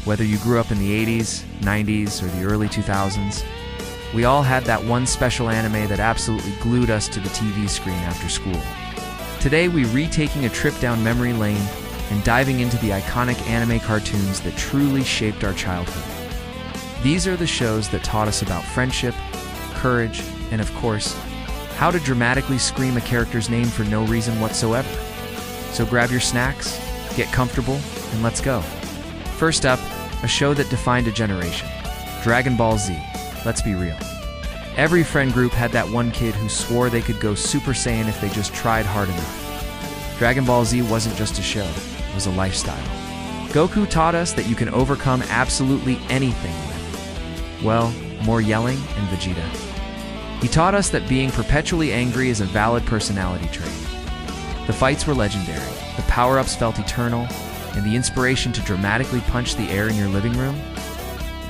Whether you grew up in the 80s, 90s, or the early 2000s, we all had that one special anime that absolutely glued us to the TV screen after school. Today, we're retaking a trip down memory lane and diving into the iconic anime cartoons that truly shaped our childhood. These are the shows that taught us about friendship, courage, and of course, how to dramatically scream a character's name for no reason whatsoever. So grab your snacks, get comfortable, and let's go. First up, a show that defined a generation. Dragon Ball Z. Let's be real. Every friend group had that one kid who swore they could go Super Saiyan if they just tried hard enough. Dragon Ball Z wasn't just a show, it was a lifestyle. Goku taught us that you can overcome absolutely anything with, well, more yelling and Vegeta. He taught us that being perpetually angry is a valid personality trait. The fights were legendary, the power-ups felt eternal, and the inspiration to dramatically punch the air in your living room?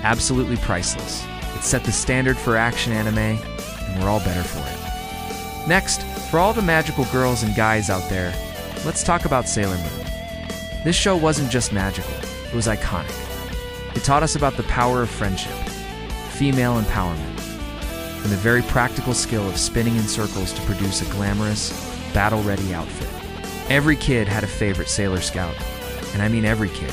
Absolutely priceless. It set the standard for action anime, and we're all better for it. Next, for all the magical girls and guys out there, let's talk about Sailor Moon. This show wasn't just magical, it was iconic. It taught us about the power of friendship, female empowerment, and the very practical skill of spinning in circles to produce a glamorous, battle-ready outfit. Every kid had a favorite Sailor Scout, and I mean every kid.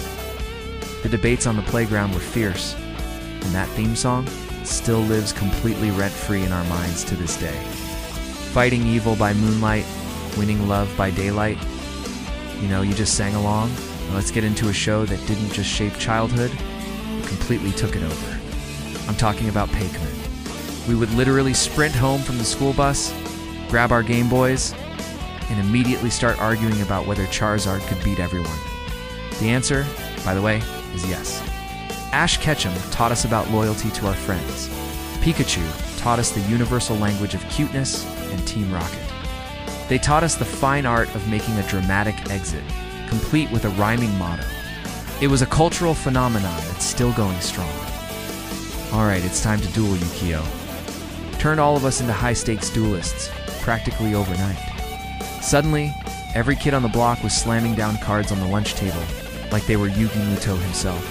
The debates on the playground were fierce, and that theme song still lives completely rent-free in our minds to this day. Fighting evil by moonlight, winning love by daylight. You know, you just sang along. Now let's get into a show that didn't just shape childhood, it completely took it over. I'm talking about Pac-Man. We would literally sprint home from the school bus, grab our Game Boys, and immediately start arguing about whether Charizard could beat everyone. The answer, by the way, is yes. Ash Ketchum taught us about loyalty to our friends. Pikachu taught us the universal language of cuteness and Team Rocket. They taught us the fine art of making a dramatic exit, complete with a rhyming motto. It was a cultural phenomenon that's still going strong. Alright, it's time to duel, Yukio. Turned all of us into high-stakes duelists, practically overnight. Suddenly, every kid on the block was slamming down cards on the lunch table, like they were Yugi Muto himself,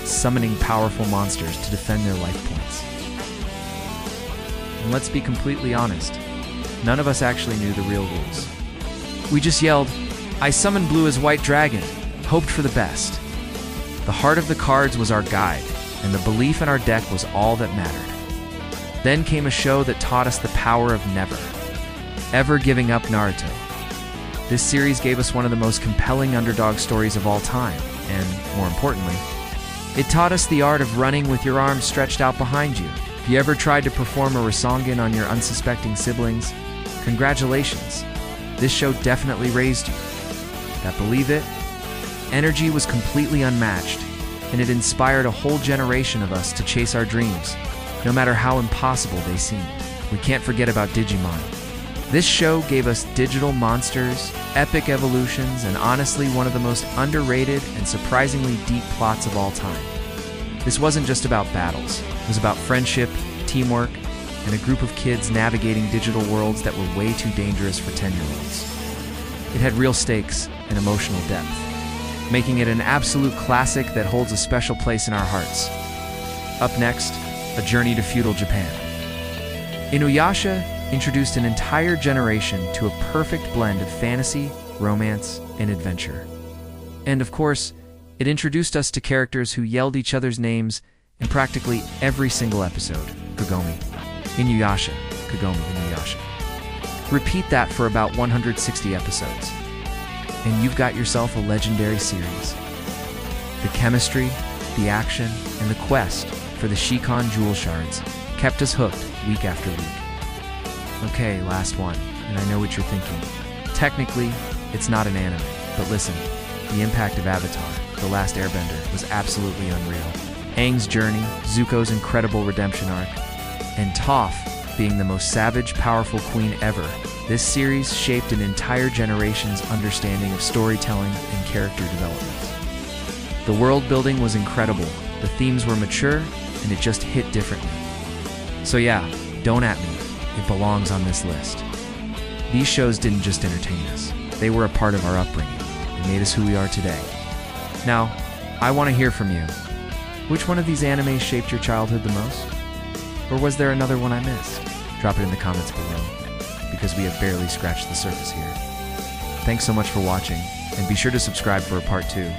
summoning powerful monsters to defend their life points. And let's be completely honest, none of us actually knew the real rules. We just yelled, "I summoned Blue as White Dragon," hoped for the best. The heart of the cards was our guide, and the belief in our deck was all that mattered. Then came a show that taught us the power of never, ever giving up Naruto. This series gave us one of the most compelling underdog stories of all time, and, more importantly, it taught us the art of running with your arms stretched out behind you. If you ever tried to perform a Rasengan on your unsuspecting siblings, congratulations. This show definitely raised you. That believe it? Energy was completely unmatched, and it inspired a whole generation of us to chase our dreams, no matter how impossible they seemed. We can't forget about Digimon. This show gave us digital monsters, epic evolutions, and honestly one of the most underrated and surprisingly deep plots of all time. This wasn't just about battles. It was about friendship, teamwork, and a group of kids navigating digital worlds that were way too dangerous for 10-year-olds. It had real stakes and emotional depth, making it an absolute classic that holds a special place in our hearts. Up next, a journey to feudal Japan. Inuyasha introduced an entire generation to a perfect blend of fantasy, romance, and adventure. And of course, it introduced us to characters who yelled each other's names in practically every single episode. Kagome, Inuyasha, Kagome, Inuyasha. Repeat that for about 160 episodes, and you've got yourself a legendary series. The chemistry, the action, and the quest for the Shikon Jewel Shards kept us hooked week after week. Okay, last one, and I know what you're thinking. Technically, it's not an anime, but listen, the impact of Avatar, The Last Airbender, was absolutely unreal. Aang's journey, Zuko's incredible redemption arc, and Toph being the most savage, powerful queen ever, this series shaped an entire generation's understanding of storytelling and character development. The world building was incredible, the themes were mature, and it just hit differently. So yeah, don't at me, it belongs on this list. These shows didn't just entertain us, they were a part of our upbringing and made us who we are today. Now, I want to hear from you. Which one of these animes shaped your childhood the most? Or was there another one I missed? Drop it in the comments below, because we have barely scratched the surface here. Thanks so much for watching, and be sure to subscribe for a part 2.